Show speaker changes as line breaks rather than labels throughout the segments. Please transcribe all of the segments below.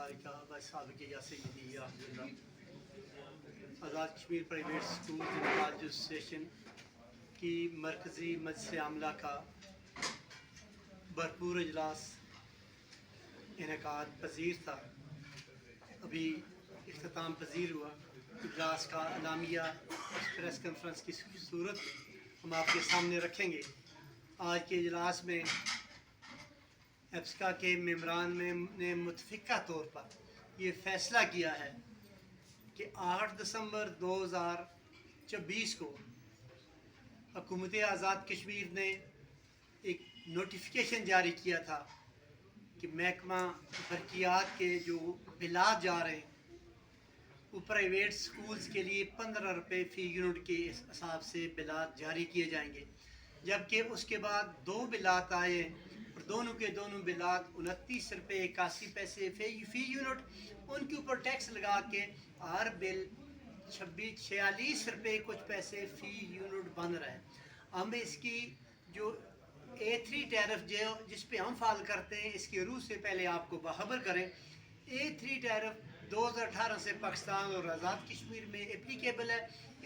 الملائکہ وصحابہ یا سیدی یا حضور Azad Kashmir private school general association کی مرکزی مجلس عاملہ کا بھرپور اجلاس انعقاد پذیر تھا. ابھی اختتام پذیر ہوا. اجلاس کا اعلامیہ پریس کانفرنس کی صورت ہم آپ کے سامنے رکھیں گے. آج کے اجلاس میں ایپسکا کے ممبران نے متفقہ طور پر یہ فیصلہ کیا ہے کہ 8 دسمبر 2024 کو حکومت آزاد کشمیر نے ایک نوٹیفیکیشن جاری کیا تھا کہ محکمہ برقیات کے جو بلات جا رہے ہیں وہ پرائیویٹ سکولز کے لیے 15 روپے فی یونٹ کے حساب سے بلات جاری کیے جائیں گے. جبکہ اس کے بعد 2 بلات آئے اور دونوں کے دونوں بلات 29 روپے 81 پیسے فی یونٹ. ان کے اوپر ٹیکس لگا کے ہر بل 46 روپے کچھ پیسے فی یونٹ بن رہا ہے. ہم اس کی جو A3 ٹیرف جس پہ ہم فعال کرتے ہیں اس کی روح سے پہلے آپ کو باخبر کریں. A3 ٹیرف 2018 سے پاکستان اور آزاد کشمیر میں اپلیکیبل ہے.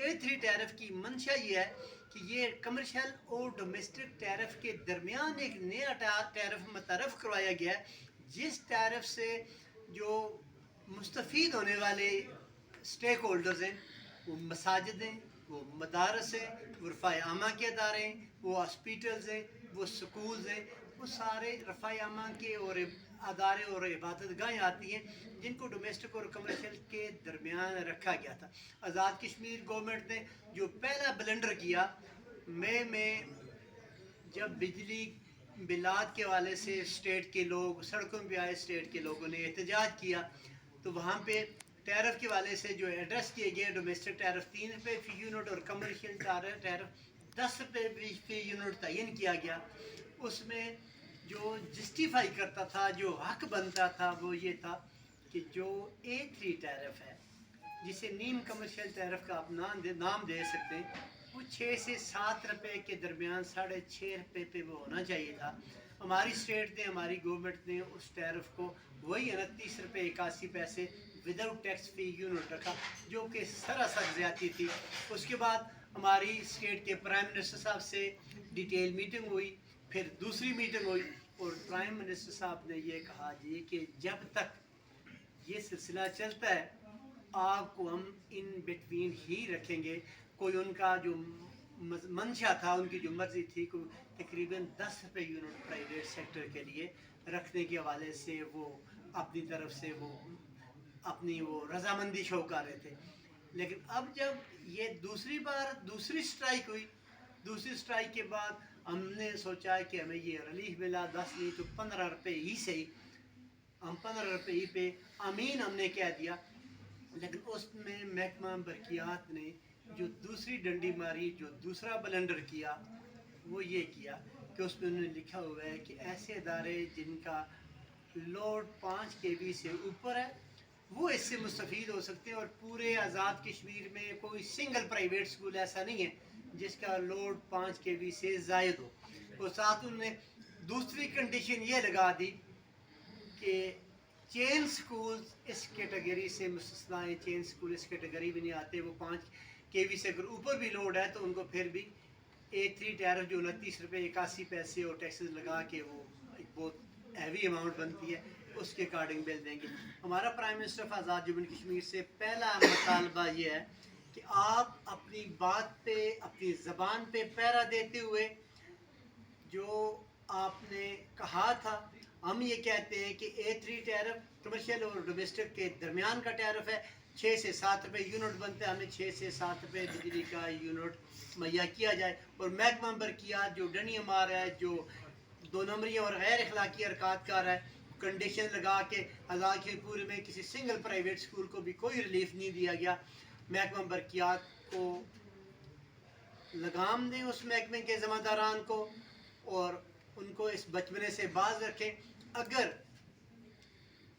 A3 ٹیرف کی منشا یہ ہے کہ یہ کمرشل اور ڈومیسٹک ٹیرف کے درمیان ایک نیا ٹیرف متعارف کروایا گیا ہے جس ٹیرف سے جو مستفید ہونے والے سٹیک ہولڈرز ہیں وہ مساجد ہیں, وہ مدارس ہیں, وہ رفاع عامہ کے ادارے ہیں, وہ ہاسپیٹلز ہیں, وہ سکولز ہیں, وہ سارے رفاع عامہ کے اور ادارے اور عبادت گاہیں آتی ہیں جن کو ڈومیسٹک اور کمرشل کے درمیان رکھا گیا تھا. آزاد کشمیر گورنمنٹ نے جو پہلا بلنڈر کیا مئی میں جب بجلی بلات کے حوالے سے اسٹیٹ کے لوگ سڑکوں پہ آئے, اسٹیٹ کے لوگوں نے احتجاج کیا تو وہاں پہ ٹیرف کے حوالے سے جو ایڈریس کیے گئے ڈومیسٹک ٹیرف 3 روپے فی یونٹ اور کمرشل ٹیرف 10 روپے فی یونٹ تعین کیا گیا. اس میں جو جسٹیفائی کرتا تھا, جو حق بنتا تھا وہ یہ تھا کہ جو A3 ٹیرف ہے جسے نیم کمرشل ٹیرف کا آپ نام دے سکتے ہیں وہ 6 سے 7 روپے کے درمیان 6.5 روپے پہ وہ ہونا چاہیے تھا. ہماری اسٹیٹ نے, ہماری گورنمنٹ نے اس ٹیرف کو وہی 29 روپے 81 پیسے وداؤٹ ٹیکس فی یونٹ رکھا جو کہ سراسر زیادتی تھی. اس کے بعد ہماری اسٹیٹ کے پرائم منسٹر صاحب سے ڈیٹیل میٹنگ ہوئی, پھر دوسری میٹنگ ہوئی اور پرائم منسٹر صاحب نے یہ کہا جی کہ جب تک یہ سلسلہ چلتا ہے آپ کو ہم ان بٹوین ہی رکھیں گے. کوئی ان کا جو منشا تھا, ان کی جو مرضی تھی, کوئی تقریباً 10 روپے یونٹ پرائیویٹ سیکٹر کے لیے رکھنے کے حوالے سے وہ اپنی طرف سے وہ اپنی وہ رضامندی شو کر رہے تھے. لیکن اب جب یہ دوسری سٹرائک ہوئی, دوسری سٹرائک کے بعد ہم نے سوچا کہ ہمیں یہ ریلیف ملا 10 نہیں تو 15 روپے ہی صحیح, ہم 15 روپے ہی پہ امین ہم نے کہہ دیا. لیکن اس میں محکمہ برقیات نے جو دوسری ڈنڈی ماری, جو دوسرا بلنڈر کیا وہ یہ کیا کہ اس میں انہوں نے لکھا ہوا ہے کہ ایسے ادارے جن کا لوڈ 5 kV سے اوپر ہے وہ اس سے مستفید ہو سکتے ہیں, اور پورے آزاد کشمیر میں کوئی سنگل پرائیویٹ سکول ایسا نہیں ہے جس کا لوڈ 5 kV سے زائد ہو. اور ساتھ انہوں نے دوسری کنڈیشن یہ لگا دی کہ چین سکولز اس کیٹیگری سے مستثنا ہیں. چین سکول اس کیٹیگری بھی نہیں آتے, وہ 5 kV سے اگر اوپر بھی لوڈ ہے تو ان کو پھر بھی A3 ٹیرف جو 29 روپے 81 پیسے اور ٹیکسز لگا کے وہ ایک بہت ہیوی اماؤنٹ بنتی ہے اس کے اکارڈنگ بل دیں گے. ہمارا پرائم منسٹر آف آزاد جموں کشمیر سے پہلا مطالبہ یہ ہے کہ آپ اپنی بات پہ, اپنی زبان پہ پیرا دیتے ہوئے جو آپ نے کہا تھا, ہم یہ کہتے ہیں کہ A3 ٹیرف کمرشل اور ڈومیسٹک کے درمیان کا ٹیرف ہے, 6 سے 7 روپے یونٹ بنتا ہے, ہمیں 6 سے 7 روپے بجلی کا یونٹ مہیا کیا جائے. اور محکمہ برقیات جو ڈنڈیاں مار رہا ہے, جو 2 نمبری اور غیر اخلاقی حرکات کر رہا ہے, کنڈیشن لگا کے آزاد کشمیر پورے میں کسی سنگل پرائیویٹ سکول کو بھی کوئی ریلیف نہیں دیا گیا. محکمہ برقیات کو لگام دیں اس محکمے کے ذمہ داران کو اور ان کو اس بچپنے سے باز رکھیں. اگر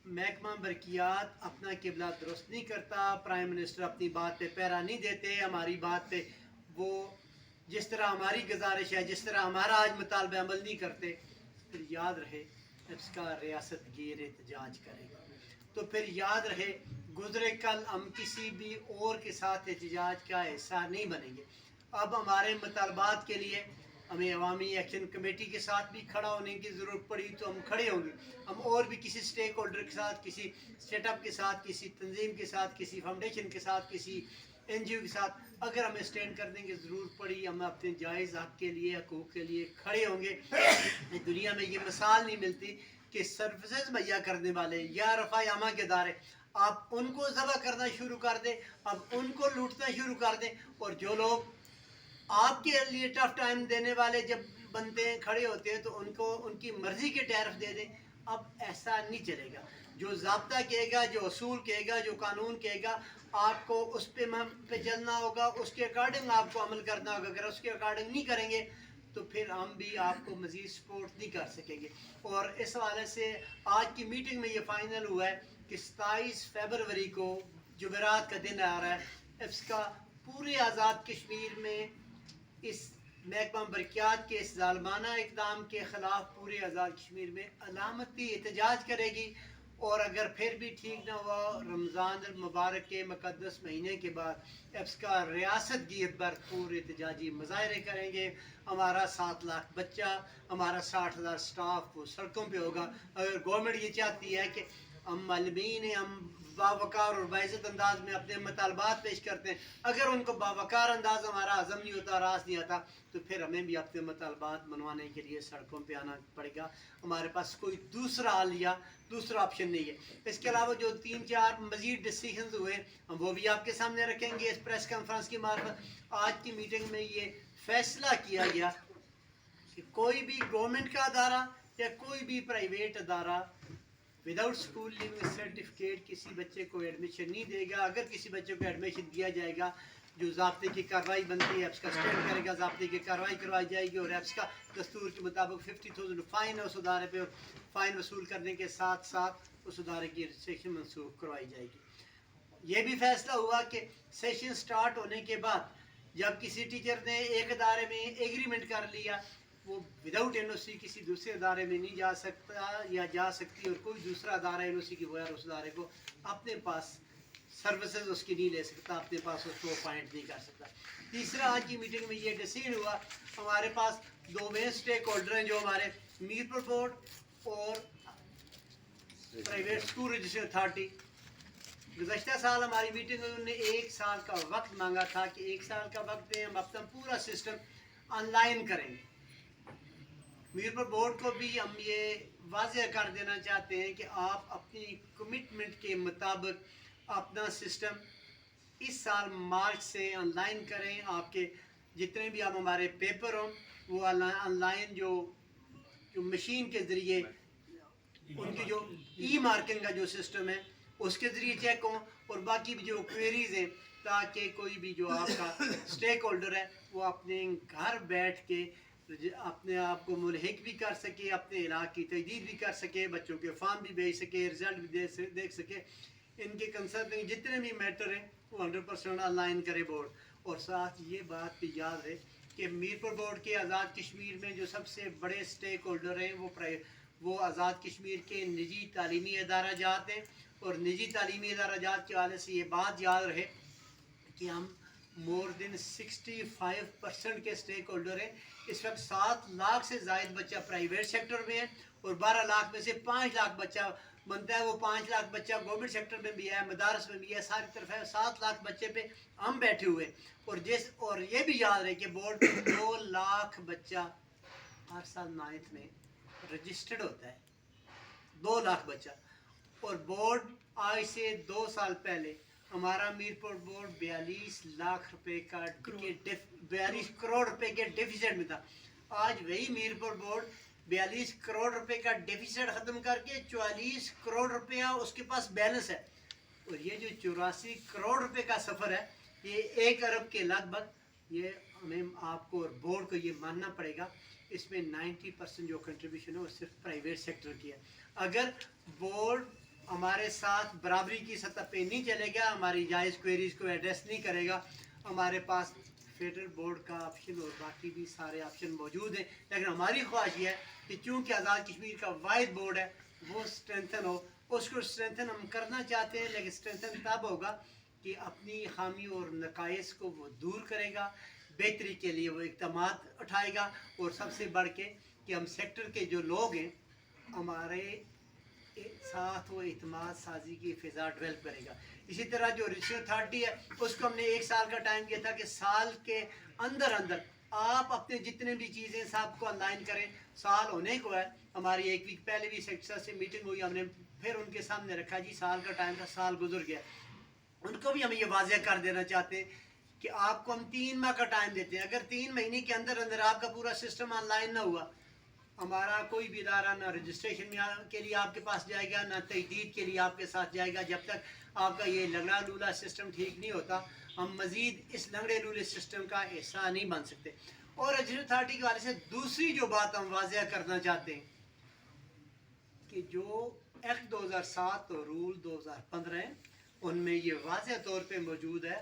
محکمہ برقیات اپنا قبلہ درست نہیں کرتا, پرائم منسٹر اپنی بات پہ پیرا نہیں دیتے, ہماری بات پہ وہ جس طرح ہماری گزارش ہے, جس طرح ہمارا آج مطالبہ عمل نہیں کرتے, پھر یاد رہے ایپسکا ریاست گیر احتجاج کرے گا. تو پھر یاد رہے گزرے کل ہم کسی بھی اور کے ساتھ احتجاج کا حصہ نہیں بنیں گے. اب ہمارے مطالبات کے لیے ہمیں عوامی ایکشن کمیٹی کے ساتھ بھی کھڑا ہونے کی ضرورت پڑی تو ہم کھڑے ہوں گے. ہم اور بھی کسی سٹیک ہولڈر کے ساتھ, کسی سیٹ اپ کے ساتھ, کسی تنظیم کے ساتھ, کسی فاؤنڈیشن کے ساتھ, کسی این جی او کے ساتھ اگر ہمیں اسٹینڈ کرنے کی ضرورت پڑی, ہم اپنے جائز حق کے لیے, حقوق کے لیے کھڑے ہوں گے. دنیا میں یہ مثال نہیں ملتی کہ سروسز مہیا کرنے والے یا رفع عامہ کے ادارے آپ ان کو ذبح کرنا شروع کر دیں, اب ان کو لوٹنا شروع کر دیں, اور جو لوگ آپ کے لیے ٹف ٹائم دینے والے جب بنتے ہیں, کھڑے ہوتے ہیں, تو ان کو ان کی مرضی کے ٹیرف دے دیں. اب ایسا نہیں چلے گا. جو ضابطہ کہے گا, جو اصول کہے گا, جو قانون کہے گا, آپ کو اس پہ چلنا ہوگا, اس کے اکارڈنگ آپ کو عمل کرنا ہوگا. اگر اس کے اکارڈنگ نہیں کریں گے تو پھر ہم بھی آپ کو مزید سپورٹ نہیں کر سکیں گے. اور اس حوالے سے آج کی میٹنگ میں یہ فائنل ہوا ہے کہ 27 فروری کو جمعرات کا دن آ رہا ہے. اس کا پورے آزاد کشمیر میں اس محکمہ برقیات کے اس ظالمانہ اقدام کے خلاف پورے آزاد کشمیر میں علامتی احتجاج کرے گی. اور اگر پھر بھی ٹھیک نہ ہوا, رمضان المبارک کے مقدس مہینے کے بعد ایپس کا ریاست گیر پر پورے احتجاجی مظاہرے کریں گے. ہمارا 7 لاکھ بچہ, ہمارا 60,000 سٹاف وہ سڑکوں پہ ہوگا. اگر گورنمنٹ یہ چاہتی ہے کہ ہم معلمین ہیں, ہم باوقار اور باعزت انداز میں اپنے مطالبات پیش کرتے ہیں, اگر ان کو باوقار انداز ہمارا ہضم نہیں ہوتا, راس نہیں آتا, تو پھر ہمیں بھی اپنے مطالبات منوانے کے لیے سڑکوں پہ آنا پڑے گا. ہمارے پاس کوئی دوسرا حل یا دوسرا آپشن نہیں ہے. اس کے علاوہ جو 3-4 مزید ڈیسیژنز ہوئے ہم وہ بھی آپ کے سامنے رکھیں گے اس پریس کانفرنس کی مارفت. آج کی میٹنگ میں یہ فیصلہ کیا گیا کہ کوئی بھی گورنمنٹ کا ادارہ یا کوئی بھی پرائیویٹ ادارہ وداؤٹ اسکول لیونگ سرٹیفکیٹ کسی بچے کو ایڈمیشن نہیں دے گا. اگر کسی بچے کو ایڈمیشن دیا جائے گا, جو ضابطے کی کارروائی بنتی ہے ایپس کا اسٹینڈ کرے گا, ضابطے کی کارروائی کروائی جائے گی, اور ایپس کا دستور کے مطابق 50,000 فائن ہے اس ادارے پہ, فائن وصول کرنے کے ساتھ ساتھ اس ادارے کی رجسٹریشن منسوخ کروائی جائے گی. یہ بھی فیصلہ ہوا کہ سیشن سٹارٹ ہونے کے بعد جب کسی ٹیچر نے ایک ادارے میں ایگریمنٹ کر لیا, وہ وداؤٹ این او سی کسی دوسرے ادارے میں نہیں جا سکتا یا جا سکتی, اور کوئی دوسرا ادارہ این او سی کے بغیر اس ادارے کو اپنے پاس سروسز اس کی نہیں لے سکتا, اپنے پاس اس کو اپوائنٹ نہیں کر سکتا. تیسرا, آج کی میٹنگ میں یہ ڈیسیژن ہوا, ہمارے پاس 2 مین اسٹیک ہولڈر ہیں جو ہمارے میرپور بورڈ اور پرائیویٹ اسکول رجسٹریشن اتھارٹی. گزشتہ سال ہماری میٹنگ میں انہوں نے 1 سال کا وقت مانگا تھا کہ 1 سال کا وقت دیں, ہم اپنا پورا سسٹم آن لائن کریں گے. میرپور بورڈ کو بھی ہم یہ واضح کر دینا چاہتے ہیں کہ آپ اپنی کمٹمنٹ کے مطابق اپنا سسٹم اس سال مارچ سے آن لائن کریں. آپ کے جتنے بھی آپ ہمارے پیپر ہوں وہ آن لائن جو مشین کے ذریعے ان کی جو ای مارکنگ کا جو سسٹم ہے اس کے ذریعے چیک ہوں, اور باقی بھی جو کوئریز ہیں, تاکہ کوئی بھی جو آپ کا اسٹیک ہولڈر ہے وہ اپنے گھر بیٹھ کے اپنے آپ کو ملحق بھی کر سکے, اپنے علاقے کی تجدید بھی کر سکے, بچوں کے فارم بھی بھیج سکے, رزلٹ بھی دیکھ سکے. ان کے کنسرننگ جتنے بھی میٹر ہیں وہ 100% آن لائن کرے بورڈ. اور ساتھ یہ بات بھی یاد ہے کہ میرپور بورڈ کے آزاد کشمیر میں جو سب سے بڑے اسٹیک ہولڈر ہیں وہ آزاد کشمیر کے نجی تعلیمی ادارہ جات ہیں. اور نجی تعلیمی ادارہ جات کے حوالے سے یہ بات یاد رہے کہ ہم مور دین 65% کے اسٹیک ہولڈر ہیں. اس وقت 7 لاکھ سے زائد بچہ پرائیویٹ سیکٹر میں ہے, اور 12 لاکھ میں سے 5 لاکھ بچہ بنتا ہے. وہ 5 لاکھ بچہ گورنمنٹ سیکٹر میں بھی ہے, مدارس میں بھی ہے, ساری طرف ہے. 7 لاکھ بچے پہ ہم بیٹھے ہوئے. اور یہ بھی یاد رہے کہ بورڈ پہ 2 لاکھ بچہ ہر سال 9th میں رجسٹرڈ ہوتا ہے. 2 لاکھ بچہ. اور بورڈ آج سے 2 سال پہلے ہمارا میرپور بورڈ 42 لاکھ روپے کا 42 کروڑ روپے کے ڈیفیسٹ میں تھا. آج وہی میرپور بورڈ 42 کروڑ روپے کا ڈیفیسٹ ختم کر کے 44 کروڑ روپیہ اس کے پاس بیلنس ہے. اور یہ جو 84 کروڑ روپے کا سفر ہے, یہ 1 ارب کے لگ بھگ, یہ ہمیں آپ کو اور بورڈ کو یہ ماننا پڑے گا. اس میں 90% جو کنٹریبیوشن ہے وہ صرف پرائیویٹ سیکٹر کی ہے. اگر بورڈ ہمارے ساتھ برابری کی سطح پہ نہیں چلے گا, ہماری جائز کوئریز کو ایڈریس نہیں کرے گا, ہمارے پاس فیڈرل بورڈ کا آپشن اور باقی بھی سارے آپشن موجود ہیں. لیکن ہماری خواہش یہ ہے کہ چونکہ آزاد کشمیر کا واحد بورڈ ہے وہ اسٹرینتھن ہو, اس کو اسٹرینتھن ہم کرنا چاہتے ہیں، لیکن اسٹرینتھن تب ہوگا کہ اپنی خامی اور نقائص کو وہ دور کرے گا، بہتری کے لیے وہ اقدامات اٹھائے گا، اور سب سے بڑھ کے کہ ہم سیکٹر کے جو لوگ ہیں ہمارے ساتھ وہ اعتماد سازی کی فضا ڈیولپ کرے گا۔ اسی طرح جو رجسٹر اتھارٹی ہے اس کو ہم نے 1 سال کا ٹائم دیا تھا کہ سال کے اندر آپ اپنے جتنے بھی چیزیں سب کو آن لائن کریں۔ سال ہونے کو ہے، ہماری 1 ویک پہلے بھی سیکٹر سے میٹنگ ہوئی، ہم نے پھر ان کے سامنے رکھا جی سال کا ٹائم تھا، سال گزر گیا۔ ان کو بھی ہم یہ واضح کر دینا چاہتے ہیں کہ آپ کو ہم 3 ماہ کا ٹائم دیتے ہیں، اگر 3 مہینے کے اندر آپ کا پورا سسٹم آن لائن نہ ہوا، ہمارا کوئی بھی ادارہ نہ رجسٹریشن کے لیے آپ کے پاس جائے گا، نہ تجدید کے لیے آپ کے ساتھ جائے گا، جب تک آپ کا یہ لنگڑا لولا سسٹم ٹھیک نہیں ہوتا ہم مزید اس لنگڑے لولے سسٹم کا حصہ نہیں بن سکتے۔ اور رجسٹر اتھارٹی کے حوالے سے دوسری جو بات ہم واضح کرنا چاہتے ہیں کہ جو ایکٹ 2007 اور رول 2015 ہیں ان میں یہ واضح طور پہ موجود ہے،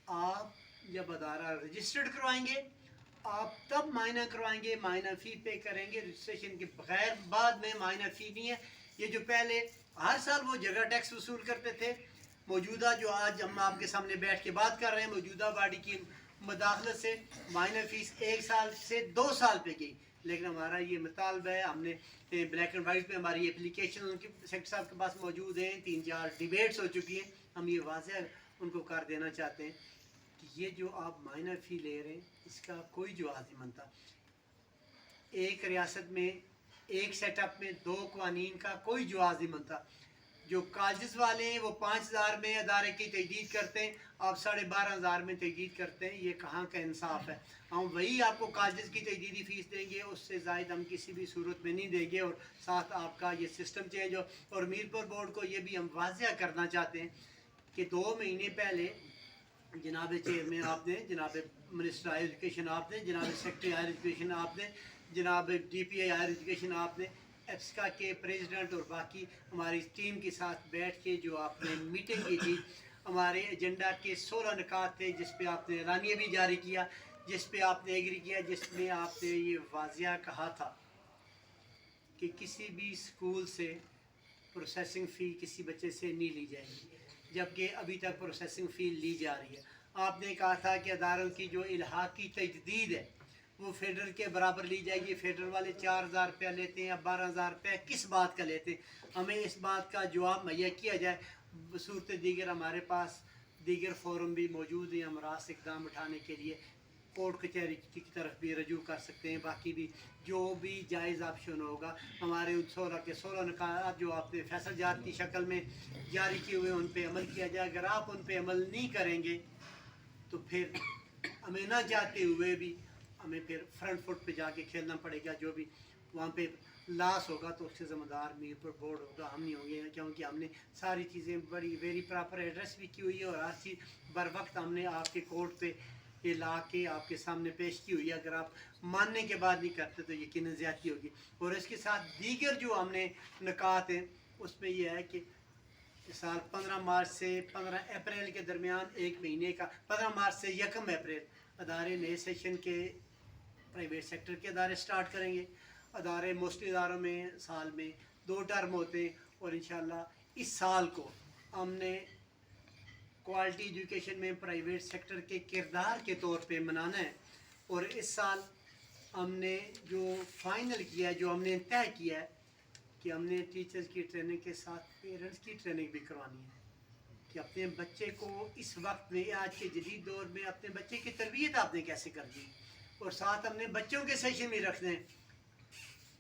آپ جب ادارہ رجسٹرڈ کروائیں گے آپ تب معائنہ کروائیں گے، معائنہ فی پے کریں گے، رجسٹریشن کے بغیر بعد میں معائنہ فی نہیں ہے۔ یہ جو پہلے ہر سال وہ جگہ ٹیکس وصول کرتے تھے، موجودہ جو آج ہم آپ کے سامنے بیٹھ کے بات کر رہے ہیں موجودہ باڈی کی مداخلت سے معائنہ فیس 1 سال سے 2 سال پہ گئی، لیکن ہمارا یہ مطالبہ ہے، ہم نے بلیک اینڈ وائٹ میں ہماری اپلیکیشن ان کے سیکٹر صاحب کے پاس موجود ہیں، 3-4 ڈیبیٹس ہو چکی ہیں، ہم یہ واضح ان کو کر دینا چاہتے ہیں کہ یہ جو آپ مائنر فی لے رہے ہیں اس کا کوئی جواز نہیں بنتا۔ ایک ریاست میں ایک سیٹ اپ میں 2 قوانین کا کوئی جواز نہیں بنتا۔ جو کالجز والے ہیں وہ 5,000 میں ادارے کی تجدید کرتے ہیں، آپ 12,500 میں تجدید کرتے ہیں، یہ کہاں کا انصاف ہے؟ ہم وہی آپ کو کالجز کی تجدیدی فیس دیں گے، اس سے زائد ہم کسی بھی صورت میں نہیں دیں گے، اور ساتھ آپ کا یہ سسٹم چینج ہو۔ اور میرپور بورڈ کو یہ بھی ہم واضح کرنا چاہتے ہیں کہ 2 مہینے پہلے جناب چیئرمین آپ نے، جناب منسٹر ہائر ایجوکیشن آپ نے، جناب سیکرٹری ہائر ایجوکیشن آپ نے، جناب ڈی پی آئی ہائر ایجوکیشن آپ نے، ایپسکا کے پریزیڈنٹ اور باقی ہماری ٹیم کے ساتھ بیٹھ کے جو آپ نے میٹنگ کی تھی، ہمارے ایجنڈا کے 16 نکات تھے جس پہ آپ نے اعلامیہ بھی جاری کیا، جس پہ آپ نے ایگری کیا، جس میں آپ نے یہ واضح کہا تھا کہ کسی بھی اسکول سے پروسیسنگ فی کسی بچے سے نہیں لی جائے گی، جبکہ ابھی تک پروسیسنگ فی لی جا رہی ہے۔ آپ نے کہا تھا کہ اداروں کی جو الحاقی تجدید ہے وہ فیڈرل کے برابر لی جائے گی، فیڈرل والے 4,000 روپیہ لیتے ہیں یا 12,000 روپیہ کس بات کا لیتے ہیں، ہمیں اس بات کا جواب مہیا کیا جائے۔ بصورت دیگر ہمارے پاس دیگر فورم بھی موجود ہیں، ہم راست اقدام اٹھانے کے لیے کورٹ کچہری کی طرف بھی رجوع کر سکتے ہیں، باقی بھی جو بھی جائز آپشن ہوگا ہمارے ان 16 کے 16 نکات جو آپ نے فیصل جات کی شکل میں جاری کیے ہوئے ان پہ عمل کیا جائے۔ اگر آپ ان پہ عمل نہیں کریں گے تو پھر ہمیں نہ جاتے ہوئے بھی ہمیں پھر فرنٹ فٹ پہ جا کے کھیلنا پڑے گا، جو بھی وہاں پہ لاس ہوگا تو اس سے ذمہ دار میرپور بورڈ ہوگا، ہم نہیں ہوں گے، کیونکہ ہم نے ساری چیزیں بڑی ویری پراپر ایڈریس بھی کی ہوئی ہے اور ہر چیز بر وقت ہم نے آپ کے کورٹ پہ یہ لا کے آپ کے سامنے پیش کی ہوئی ہے۔ اگر آپ ماننے کے بعد نہیں کرتے تو یقیناً زیادتی ہوگی۔ اور اس کے ساتھ دیگر جو ہم نے نکات ہیں اس میں یہ ہے کہ سال 15 مارچ سے 15 اپریل کے درمیان 1 مہینے کا، 15 مارچ سے 1 اپریل ادارے نئے سیشن کے پرائیویٹ سیکٹر کے ادارے سٹارٹ کریں گے۔ ادارے موسٹلی اداروں میں سال میں 2 ٹرم ہوتے ہیں، اور انشاءاللہ اس سال کو ہم نے کوالٹی ایجوکیشن میں پرائیویٹ سیکٹر کے کردار کے طور پہ منانا ہے۔ اور اس سال ہم نے جو فائنل کیا ہے، جو ہم نے طے کیا ہے کہ ہم نے ٹیچرز کی ٹریننگ کے ساتھ پیرنٹس کی ٹریننگ بھی کروانی ہے، کہ اپنے بچے کو اس وقت میں آج کے جدید دور میں اپنے بچے کی تربیت آپ نے کیسے کرنی ہے، اور ساتھ ہم نے بچوں کے سیشن بھی رکھنے ہیں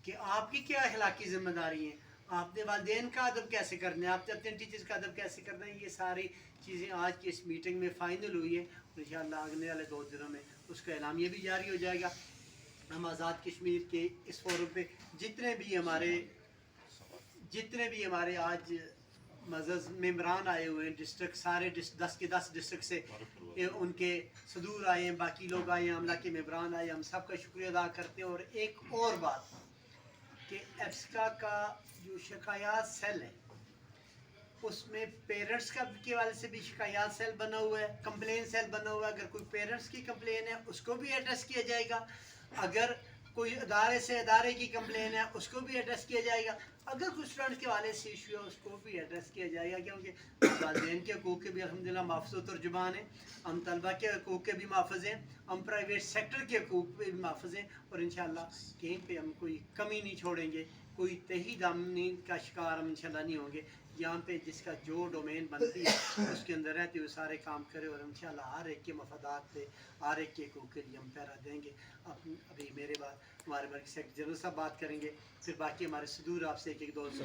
کہ آپ کی کیا اخلاقی ذمہ داری ہیں، آپ نے والدین کا ادب کیسے کرنا ہے، آپ نے اپنے ٹیچرز کا ادب کیسے کرنا ہے۔ یہ ساری چیزیں آج کی اس میٹنگ میں فائنل ہوئی ہے، اور انشاءاللہ آگے والے 2 دنوں میں اس کا اعلامیہ بھی جاری ہو جائے گا۔ ہم آزاد کشمیر کے اس فورم پہ جتنے بھی ہمارے آج معزز ممبران آئے ہوئے ہیں ڈسٹرکٹ، سارے 10 کے 10 ڈسٹرکٹ سے ان کے صدور آئے ہیں، باقی لوگ آئے ہیں، عملہ کے ممبران آئے ہیں، ہم سب کا شکریہ ادا کرتے ہیں۔ اور ایک اور بات کہ ایپسکا کا جو شکایات سیل ہے اس میں پیرنٹس کا کے حوالے سے بھی شکایات سیل بنا ہوا ہے، کمپلین سیل بنا ہوا ہے، اگر کوئی پیرنٹس کی کمپلین ہے اس کو بھی ایڈریس کیا جائے گا، اگر کوئی ادارے سے ادارے کی کمپلین ہے اس کو بھی ایڈریس کیا جائے گا. اگر کچھ اسٹوڈنٹ کے والے سے ایشو ہے اس کو بھی ایڈریس کیا جائے گا, کیونکہ والدین کے حقوق کے بھی الحمدللہ محفوظ و ترجمان ہیں, ہم طلبہ کے حقوق کے بھی محفوظ ہیں, ہم پرائیویٹ سیکٹر کے حقوق پہ بھی محفوظ ہیں, اور انشاءاللہ کہیں پہ ہم کوئی کمی نہیں چھوڑیں گے, کوئی تہی دامنی کا شکار ہم انشاءاللہ نہیں ہوں گے. یہاں پہ جس کا جو ڈومین بنتی ہے اس کے اندر رہتے ہوئے سارے کام کرے, اور انشاءاللہ ہر ایک کے مفادات پہ ہر ایک کے حقوق کے لیے ہم پہرا دیں گے. ابھی میرے بعد ہمارے مرکزی سیکرٹری جنرل صاحب بات کریں گے, پھر باقی ہمارے صدور آپ سے ایک ایک دو